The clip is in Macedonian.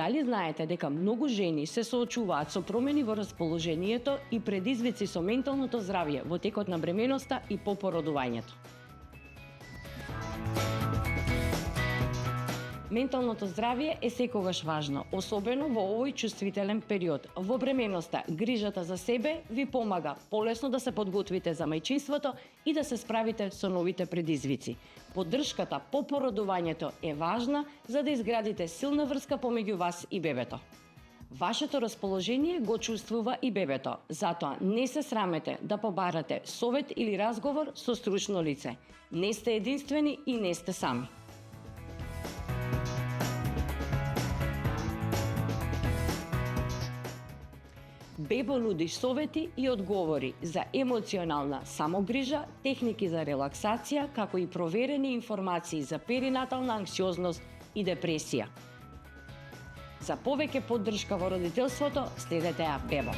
Дали знаете дека многу жени се соочуваат со промени во расположението и предизвици со менталното здравје во текот на бременоста и по породувањето? Менталното здравје е секогаш важно, особено во овој чувствителен период. Во бременоста, грижата за себе ви помага полесно да се подготвите за мајчинството и да се справите со новите предизвици. Поддршката по породувањето е важна за да изградите силна врска помеѓу вас и бебето. Вашето расположение го чувствува и бебето, затоа не се срамете да побарате совет или разговор со стручно лице. Не сте единствени и не сте сами. Бебо нуди совети и одговори за емоционална самогрижа, техники за релаксација, како и проверени информации за перинатална анксиозност и депресија. За повеќе поддршка во родителството, следете ја Бебо.